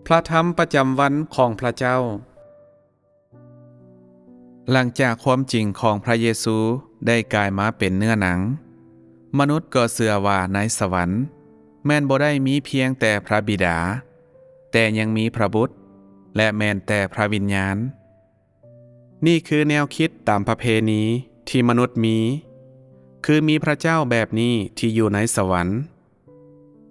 พระธรรมประจำวันของพระเจ้าหลังจากความจริงของพระเยซูได้กลายมาเป็นเนื้อหนังมนุษย์ก็เชื่อว่าในสวรรค์แม่นบ่ได้มีเพียงแต่พระบิดาแต่ยังมีพระบุตรและแม่นแต่พระวิญญาณนี่คือแนวคิดตามประเพณีที่มนุษย์มีคือมีพระเจ้าแบบนี้ที่อยู่ในสวรรค์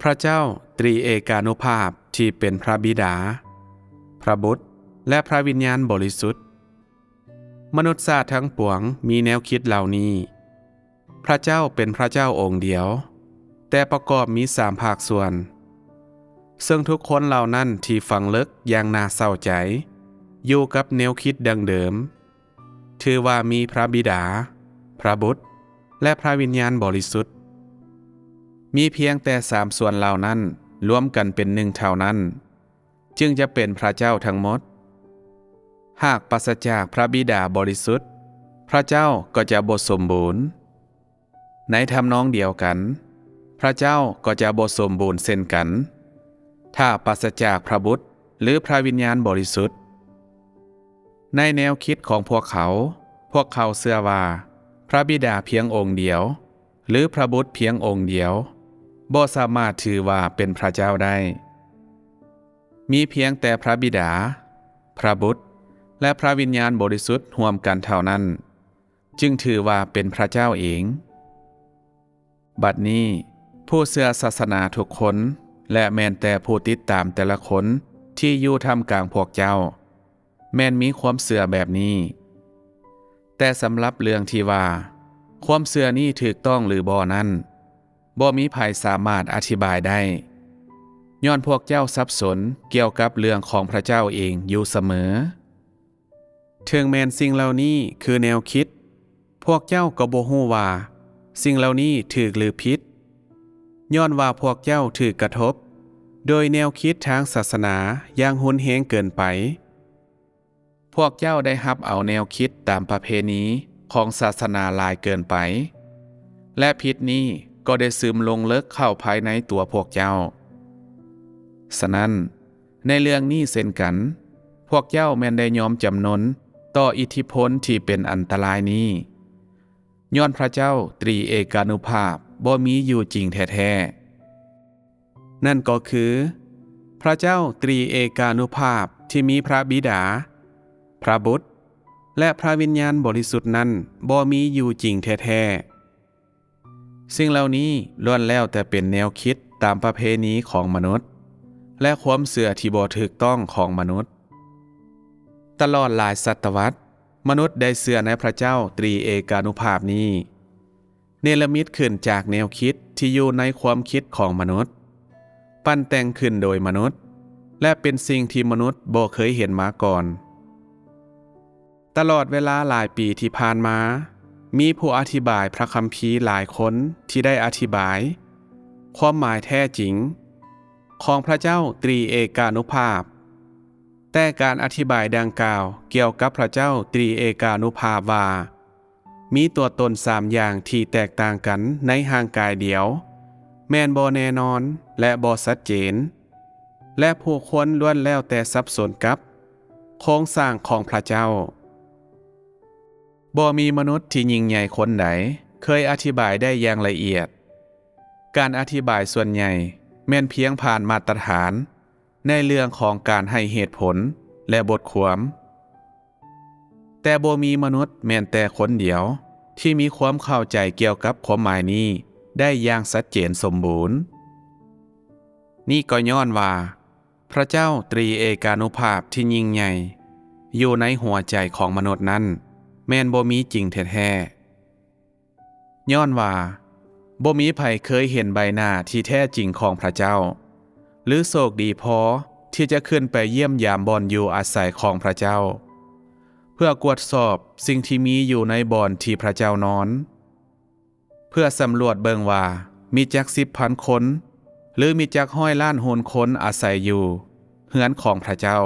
พระเจ้าตรีเอกานุภาพที่เป็นพระบิดาพระบุตรและพระวิญญาณบริสุทธิ์มนุษย์ชาติทั้งปวงมีแนวคิดเหล่านี้พระเจ้าเป็นพระเจ้าองค์เดียวแต่ประกอบมี3ภาคส่วนซึ่งทุกคนเหล่านั้นที่ฟังลึกอย่างน่าเศร้าใจอยู่กับแนวคิดดังเดิมถือว่ามีพระบิดาพระบุตรและพระวิญญาณบริสุทธิ์มีเพียงแต่3ส่วนเหล่านั้นรวมกันเป็นหนึ่งเท่านั้นจึงจะเป็นพระเจ้าทั้งหมดหากปราศจากพระบิดาบริสุทธิ์พระเจ้าก็จะบ่สมบูรณ์ในทำนองเดียวกันพระเจ้าก็จะบ่สมบูรณ์เช่นกันถ้าปราศจากพระบุตรหรือพระวิญญาณบริสุทธิ์ในแนวคิดของพวกเขาเชื่อว่าพระบิดาเพียงองค์เดียวหรือพระบุตรเพียงองค์เดียวบ่สามารถถือว่าเป็นพระเจ้าได้มีเพียงแต่พระบิดาพระบุตรและพระวิญญาณบริสุทธิ์ร่วมกันเท่านั้นจึงถือว่าเป็นพระเจ้าเองบัดนี้ผู้เชื่อศาสนาทุกคนและแม้แต่ผู้ติดตามแต่ละคนที่อยู่ท่ามกลางพวกเจ้าแม้นมีความเชื่อแบบนี้แต่สำหรับเรื่องที่ว่าความเชื่อนี้ถูกต้องหรือบ่นั้นบ่มีไผสามารถอธิบายได้ย้อนพวกเจ้าสับสนเกี่ยวกับเรื่องของพระเจ้าเองอยู่เสมอถึงแม้นสิ่งเหล่านี้คือแนวคิดพวกเจ้าก็บ่ฮู้ว่าสิ่งเหล่านี้ถูกหรือผิดย้อนว่าพวกเจ้าถูกกระทบโดยแนวคิดทางศาสนาอย่างหุนแหงเกินไปพวกเจ้าได้รับเอาแนวคิดตามประเพณีของศาสนาหลายเกินไปและพิษนี้ก็ได้ซึมลงลึกเข้าภายในตัวพวกเจ้าฉะนั้นในเรื่องนี้เช่นกันพวกเจ้าแม้นได้ยอมจำนนต่ออิทธิพลที่เป็นอันตรายนี้ย้อนพระเจ้าตรีเอกานุภาพบ่มีอยู่จริงแท้ๆนั่นก็คือพระเจ้าตรีเอกานุภาพที่มีพระบิดาพระบุตรและพระวิญญาณบริสุทธิ์นั้นบ่มีอยู่จริงแท้ๆสิ่งเหล่านี้ล้วนแล้วแต่เป็นแนวคิดตามประเพณีของมนุษย์และความเชื่อที่บ่ถูกต้องของมนุษย์ตลอดหลายศตวรรษมนุษย์ได้เชื่อในพระเจ้าตรีเอกานุภาพนี้เนรมิตขึ้นจากแนวคิดที่อยู่ในความคิดของมนุษย์ปั้นแต่งขึ้นโดยมนุษย์และเป็นสิ่งที่มนุษย์บ่เคยเห็นมาก่อนตลอดเวลาหลายปีที่ผ่านมามีผู้อธิบายพระคัมภีร์หลายคนที่ได้อธิบายความหมายแท้จริงของพระเจ้าตรีเอกานุภาพแต่การอธิบายดังกล่าวเกี่ยวกับพระเจ้าตรีเอกานุภาพว่ามีตัวตน3อย่างที่แตกต่างกันในห่างกายเดียวแม่นบ่แน่นอนและบ่ชัดเจนและผู้คนล้วนแล้วแต่สับสนกับโครงสร้างของพระเจ้าบ่มีมนุษย์ที่ยิ่งใหญ่คนใดเคยอธิบายได้อย่างละเอียดการอธิบายส่วนใหญ่แม่นเพียงผ่านมาตรฐานในเรื่องของการให้เหตุผลและบทความแต่บ่มีมนุษย์แม้แต่คนเดียวที่มีความเข้าใจเกี่ยวกับความหมายนี้ได้อย่างชัดเจนสมบูรณ์นี่ก็ย้อนว่าพระเจ้าตรีเอกานุภาพที่ยิ่งใหญ่อยู่ในหัวใจของมนุษย์นั้นแม่นบ่มีจริงแท้ๆย้อนว่าบ่มีไผเคยเห็นใบหน้าที่แท้จริงของพระเจ้าหรือโชคดีพอที่จะขึ้นไปเยี่ยมยามบ่อนอยู่อาศัยของพระเจ้าเพื่อกวดสอบสิ่งที่มีอยู่ในบ่อนที่พระเจ้านอนเพื่อสำรวจเบิ่งว่ามีจัก10,000 คนหรือมีจัก100 ล้านโหนคนอาศัยอยู่เฮือนของพระเจ้า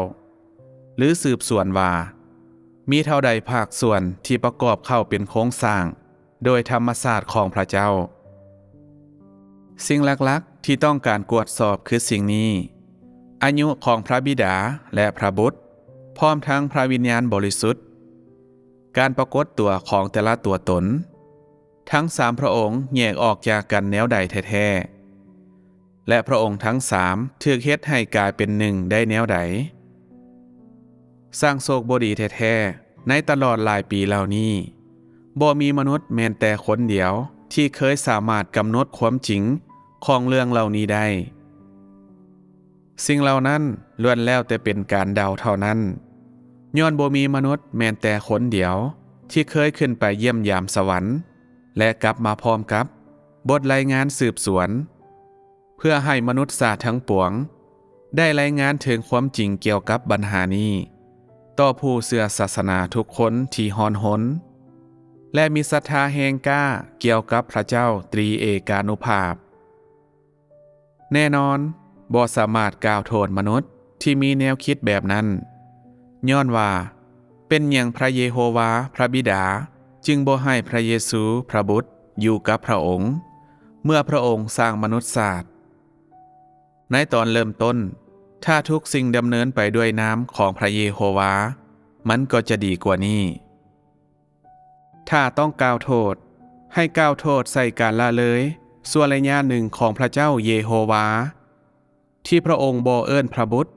หรือสืบสวนว่ามีเท่าใดภาคส่วนที่ประกอบเข้าเป็นโครงสร้างโดยธรรมศาสตร์ของพระเจ้าสิ่งหลักๆที่ต้องการกวดสอบคือสิ่งนี้ อายุของพระบิดาและพระบุตรพร้อมทั้งพระวิญญาณบริสุทธิ์การปรากฏตัวของแต่ละตัวตนทั้ง3พระองค์แยกออกจากกันแนวใดแท้ๆและพระองค์ทั้ง3ถูกเฮ็ดให้กลายเป็นหนึ่งได้แนวใดสร้างโศกบดีแท้ๆในตลอดหลายปีเหล่านี้บ่มีมนุษย์แม้แต่คนเดียวที่เคยสามารถกำหนดความจริงของเรื่องเหล่านี้ได้สิ่งเหล่านั้นล้วนแล้วแต่เป็นการเดาเท่านั้นย้อนบ่มีมนุษย์แม้แต่คนเดียวที่เคยขึ้นไปเยี่ยมยามสวรรค์และกลับมาพร้อมกับบทรายงานสืบสวนเพื่อให้มนุษย์ศาสตร์ทั้งปวงได้รายงานถึงความจริงเกี่ยวกับปัญหานี้ต่อผู้เชื่อศาสนาทุกคนที่ฮ้อนหนและมีศรัทธาแห่งกล้าเกี่ยวกับพระเจ้าตรีเอกานุภาพแน่นอนบ่สามารถกล่าวโทษมนุษย์ที่มีแนวคิดแบบนั้นย้อนว่าเป็นหยังพระเยโฮวาพระบิดาจึงบ่ให้พระเยซูพระบุตรอยู่กับพระองค์เมื่อพระองค์สร้างมนุษยชาติในตอนเริ่มต้นถ้าทุกสิ่งดำเนินไปด้วยน้ำของพระเยโฮวามันก็จะดีกว่านี้ถ้าต้องกล่าวโทษให้กล่าวโทษใส่การละเลยส่วนระยะหนึ่งของพระเจ้าเยโฮวาที่พระองค์บ่เอิ้นพระบุตร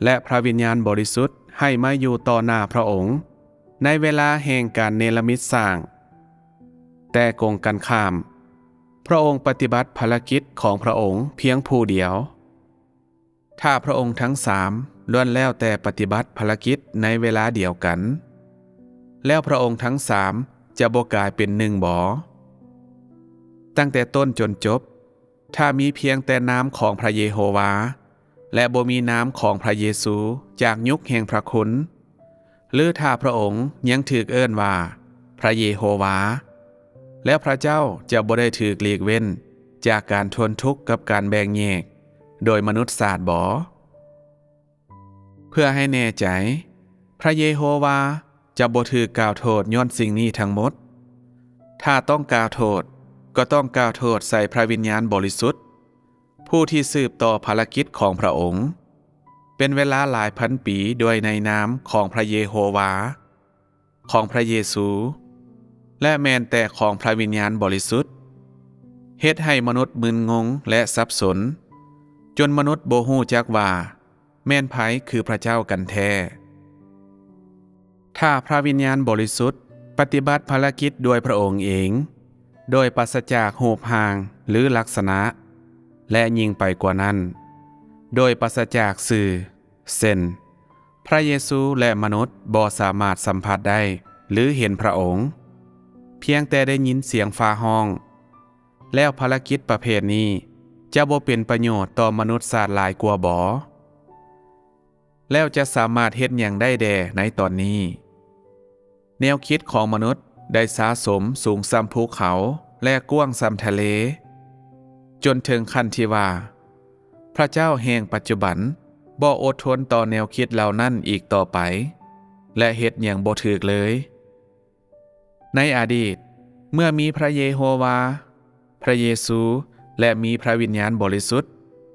และพระวิญญาณบริสุทธิ์ให้มาอยู่ต่อหน้าพระองค์ในเวลาแห่งการเนรมิตสร้างแต่กงกันข้ามพระองค์ปฏิบัติภารกิจของพระองค์เพียงผู้เดียวถ้าพระองค์ทั้ง3ล้วนแล้วแต่ปฏิบัติภารกิจในเวลาเดียวกันแล้วพระองค์ทั้ง3จะบ่กลายเป็นหนึ่งบ่ตั้งแต่ต้นจนจบถ้ามีเพียงแต่น้ำของพระเยโฮวาและบ่มีน้ำของพระเยซูจากยุคแห่งพระคุณหรือถ้าพระองค์ยังถูกเอิ้นว่าพระเยโฮวาแล้วพระเจ้าจะบ่ได้ถูกหลีกเว้นจากการทนทุกข์กับการแบ่งแยกโดยมนุษย์ศาสตร์บ่เพื่อให้แน่ใจพระเยโฮวาจะบ่ถูกกล่าวโทษย้อนสิ่งนี้ทั้งหมดถ้าต้องกล่าวโทษก็ต้องกล่าวโทษใส่พระวิญญาณบริสุทธิ์ผู้ที่สืบต่อภารกิจของพระองค์เป็นเวลาหลายพันปีโดยในนามของพระเยโฮวาของพระเยซูและแม้แต่ของพระวิญญาณบริสุทธิ์เฮ็ดให้มนุษย์มึนงงและสับสนจนมนุษย์บ่ฮู้จักว่าแม่นไผคือพระเจ้ากันแท้ถ้าพระวิญญาณบริสุทธิ์ปฏิบัติภารกิจด้วยพระองค์เองโดยปราศจากรูปร่างหรือลักษณะและยิ่งไปกว่านั้นโดยปราศจากสื่อเส้นพระเยซูและมนุษย์บ่สามารถสัมผัสได้หรือเห็นพระองค์เพียงแต่ได้ยินเสียงฟ้าห้องแล้วภารกิจประเภทนี้จะบ่เป็นประโยชน์ต่อมนุษย์ศาสตร์หลายกว่าบ่แล้วจะสามารถเฮ็ดหยังได้แด่ในตอนนี้แนวคิดของมนุษย์ได้สะสมสูงซ้ำภูเขาและกว้างซ้ำทะเลจนถึงขั้นที่ว่าพระเจ้าแห่งปัจจุบันบ่อดทนต่อแนวคิดเหล่านั้นอีกต่อไปและเฮ็ดหยังบ่ถูกเลยในอดีตเมื่อมีพระเยโฮวาพระเยซูและมีพระวิญญาณบริสุทธิ์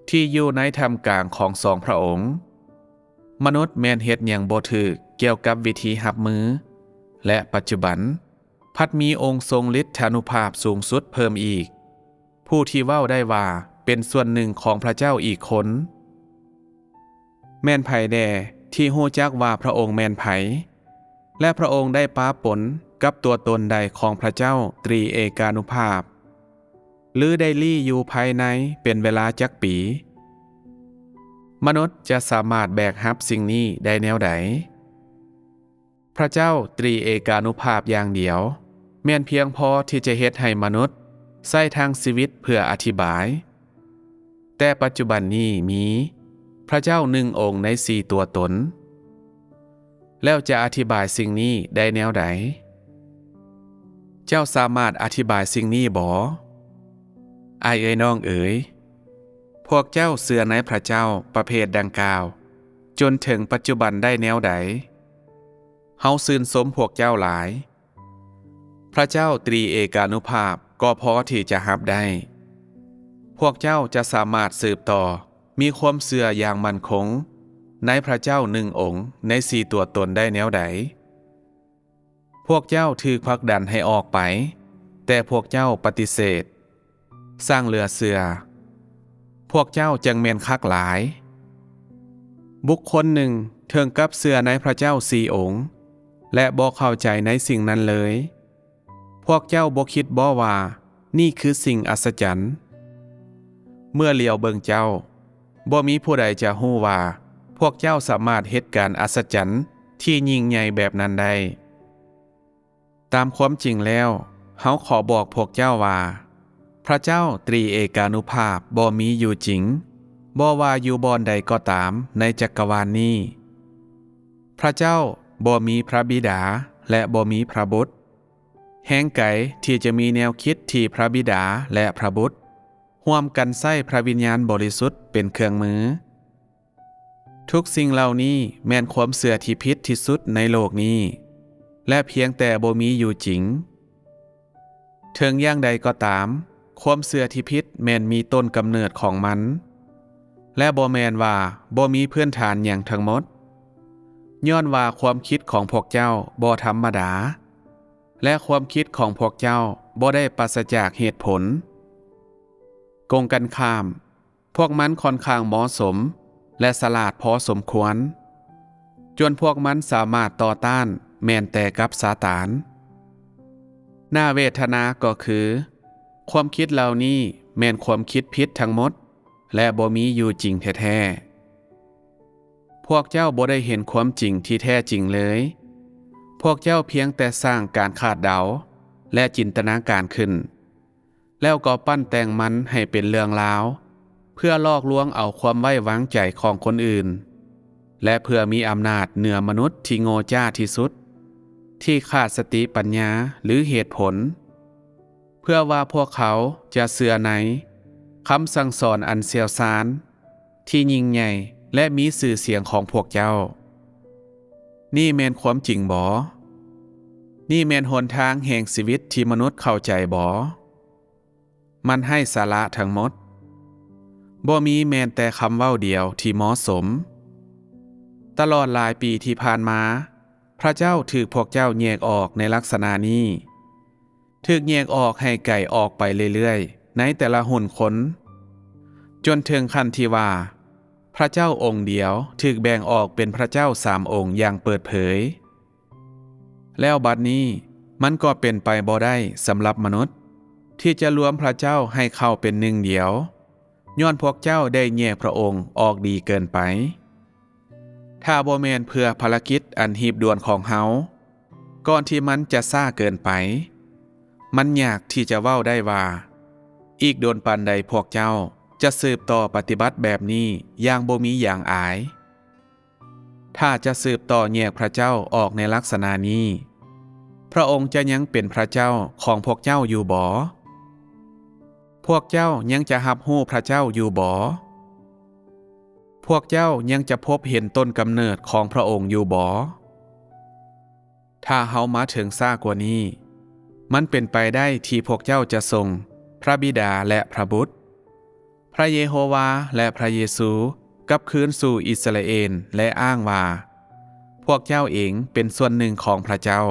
ที่อยู่ในท่ามกลางของสองพระองค์มนุษย์แม่นเฮ็ดหยังบ่ถูกเกี่ยวกับวิธีรับมือและปัจจุบันพัดมีองค์ทรงฤทธานุภาพสูงสุดเพิ่มอีกผู้ที่เว้าได้ว่าเป็นส่วนหนึ่งของพระเจ้าอีกคนแม่นไผแด่ที่ฮู้จักว่าพระองค์แม่นไผและพระองค์ได้ปะปนกับตัวตนใดของพระเจ้าตรีเอกานุภาพหรือได้ลี่อยู่ภายในเป็นเวลาจักปีมนุษย์จะสามารถแบกรับสิ่งนี้ได้แนวใดพระเจ้าตรีเอกานุภาพอย่างเดียวแม่นเพียงพอที่จะเฮ็ดให้มนุษย์ใช้ทางชีวิตเพื่ออธิบายแต่ปัจจุบันนี้มีพระเจ้า1องค์ใน4ตัวตนแล้วจะอธิบายสิ่งนี้ได้แนวใดเจ้าสามารถอธิบายสิ่งนี้บ่อ้ายเอ๋ยน้องเอ๋ยพวกเจ้าเชื่อในพระเจ้าประเภทดังกล่าวจนถึงปัจจุบันได้แนวใดเฮาชื่นชมพวกเจ้าหลายพระเจ้าตรีเอกานุภาพก็พอที่จะรับได้พวกเจ้าจะสามารถสืบต่อ มีความเชื่ออย่างมั่นคงในพระเจ้าหนึ่งองค์ในสี่ตัวตนได้แนวใดพวกเจ้าถูกผลักดันให้ออกไปแต่พวกเจ้าปฏิเสธสร้างเรือเสือพวกเจ้าจึงแม่นคักหลายบุคคลหนึ่งเทิงกับเสือในพระเจ้าสี่องค์และบ่เข้าใจในสิ่งนั้นเลยพวกเจ้าบ่คิดบ่ว่านี่คือสิ่งอัศจรรย์เมื่อเลียวเบิ่งเจ้าบ่มีผู้ใดจะฮู้ว่าพวกเจ้าสามารถเฮ็ดการอัศจรรย์ที่ยิ่งใหญ่แบบนั้นได้ตามความจริงแล้วเฮาขอบอกพวกเจ้าว่าพระเจ้าตรีเอกานุภาพบ่มีอยู่จริงบ่ว่าอยู่บอนใดก็ตามในจักรวาลนี้พระเจ้าบ่มีพระบิดาและบ่มีพระบุตรแห่งไกลที่จะมีแนวคิดที่พระบิดาและพระบุตรร่วมกันใช้พระวิญญาณบริสุทธิ์เป็นเครื่องมือทุกสิ่งเหล่านี้แม่นความเชื่อที่ผิดที่สุดในโลกนี้และเพียงแต่บ่มีอยู่จริงถึงอย่างใดก็ตามความเชื่อที่ผิดแม่นมีต้นกำเนิดของมันและบ่แม่นว่าบ่มีพื้นฐานอย่างทั้งหมดย้อนว่าความคิดของพวกเจ้าบ่ธรรมดาและความคิดของพวกเจ้าบ่ได้ปราศจากเหตุผลกงกันข้ามพวกมันค่อนข้างเหมาะสมและฉลาดพอสมควรจนพวกมันสามารถต่อต้านแม้แต่กับซาตานน่าเวทนาก็คือความคิดเหล่านี้แม่นความคิดผิดทั้งหมดและบ่มีอยู่จริงแท้ๆพวกเจ้าบ่ได้เห็นความจริงที่แท้จริงเลยพวกเจ้าเพียงแต่สร้างการคาดเดาและจินตนาการขึ้นแล้วก็ปั้นแต่งมันให้เป็นเรื่องราวเพื่อลอกลวงเอาความไว้วางใจของคนอื่นและเพื่อมีอำนาจเหนือมนุษย์ที่โง่จ้าที่สุดที่ขาดสติปัญญาหรือเหตุผลเพื่อว่าพวกเขาจะเชื่อในคำสั่งสอนอันเชี่ยวชาญที่ยิ่งใหญ่และมีชื่อเสียงของพวกเจ้านี่แม่นความจริงบ่นี่แม่นหนทางแห่งชีวิตที่มนุษย์เข้าใจบ่มันให้สาระทั้งหมดบ่มีแม้แต่คำเว้าเดียวที่เหมาะสมตลอดหลายปีที่ผ่านมาพระเจ้าถูกพวกเจ้าแยกออกในลักษณะนี้ถูกแยกออกให้ไก่ออกไปเรื่อยๆในแต่ละหุ่นขนจนถึงขั้นที่ว่าพระเจ้าองค์เดียวถูกแบ่งออกเป็นพระเจ้า3 องค์อย่างเปิดเผยแล้วบัดนี้มันก็เป็นไปบ่ได้สำหรับมนุษย์ที่จะรวมพระเจ้าให้เข้าเป็นหนึ่งเดียวย้อนพวกเจ้าได้แยกพระองค์ออกดีเกินไปถ้าบ่แม่นเพื่อภารกิจอันหีบด่วนของเฮาก่อนที่มันจะซ่าเกินไปมันยากที่จะเว้าได้ว่าอีกโดนปานใดพวกเจ้าจะสืบต่อปฏิบัติแบบนี้อย่างบ่มีอย่างอายถ้าจะสืบต่อแยกพระเจ้าออกในลักษณะนี้พระองค์จะยังเป็นพระเจ้าของพวกเจ้าอยู่บ่พวกเจ้ายังจะรับรู้พระเจ้าอยู่บ่พวกเจ้ายังจะพบเห็นต้นกำเนิดของพระองค์อยู่บ่ถ้าเฮามาถึงซ่ากว่านี้มันเป็นไปได้ที่พวกเจ้าจะทรงพระบิดาและพระบุตรพระเยโฮวาและพระเยซูกลับคืนสู่อิสราเอลและอ้างว่าพวกเจ้าเองเป็นส่วนหนึ่งของพระเจ้า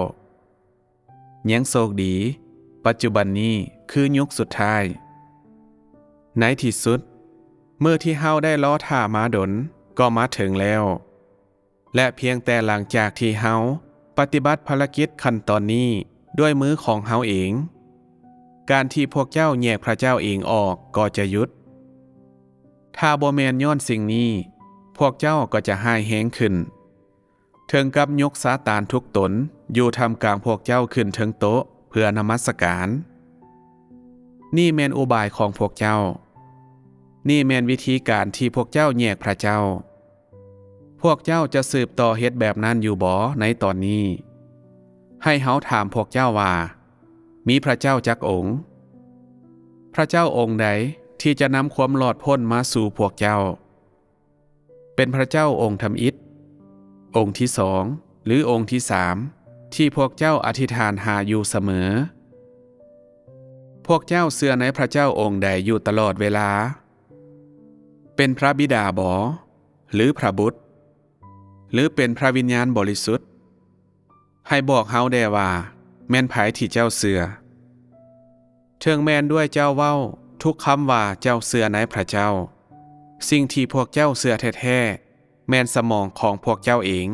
ยังโชคดีปัจจุบันนี้คือยุคสุดท้ายในที่สุดเมื่อที่เฮาได้ล้อท่ามาดนก็มาถึงแล้วและเพียงแต่หลังจากที่เฮาปฏิบัติภารกิจขั้นตอนนี้ด้วยมือของเฮาเองการที่พวกเจ้าแยกพระเจ้าเองออกก็จะหยุดถ้าบ่แม่นย้อนสิ่งนี้พวกเจ้าก็จะห้ายแฮงขึ้นถึงกับยกซาตานทุกตนอยู่ท่ามกลางพวกเจ้าขึ้นถึงโต๊ะเพื่อนมัสการนี่แม่นอุบายของพวกเจ้านี่แม่นวิธีการที่พวกเจ้าแยกพระเจ้าพวกเจ้าจะสืบต่อเฮ็ดแบบนั้นอยู่บ่ในตอนนี้ให้เฮาถามพวกเจ้าว่ามีพระเจ้าจักองค์พระเจ้าองค์ใดที่จะนำความรอดพ้นมาสู่พวกเจ้าเป็นพระเจ้าองค์ทำอิฐองค์ที่2หรือองค์ที่3ที่พวกเจ้าอธิษฐานหาอยู่เสมอพวกเจ้าเชื่อในพระเจ้าองค์ใดอยู่ตลอดเวลา เป็นพระบิดาบ่หรือพระบุตรหรือเป็นพระวิญญาณบริสุทธิ์ให้บอกเฮาแด่ว่าแม่นไผที่เจ้าเชื่อเทิงแม่นด้วยเจ้าเว้าทุกคำว่าเจ้าเชื่อในพระเจ้าสิ่งที่พวกเจ้าเชื่อแท้ๆแม่นสมองของพวกเจ้าเอง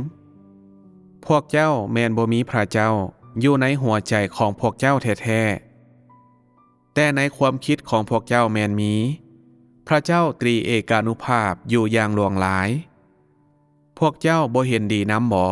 พวกเจ้าแม่นบ่มีพระเจ้าอยู่ในหัวใจของพวกเจ้าแท้ๆแต่ในความคิดของพวกเจ้าแม่นมีพระเจ้าตรีเอกานุภาพอยู่อย่างหลวงหลายพวกเจ้าบ่เห็นดีนำบ่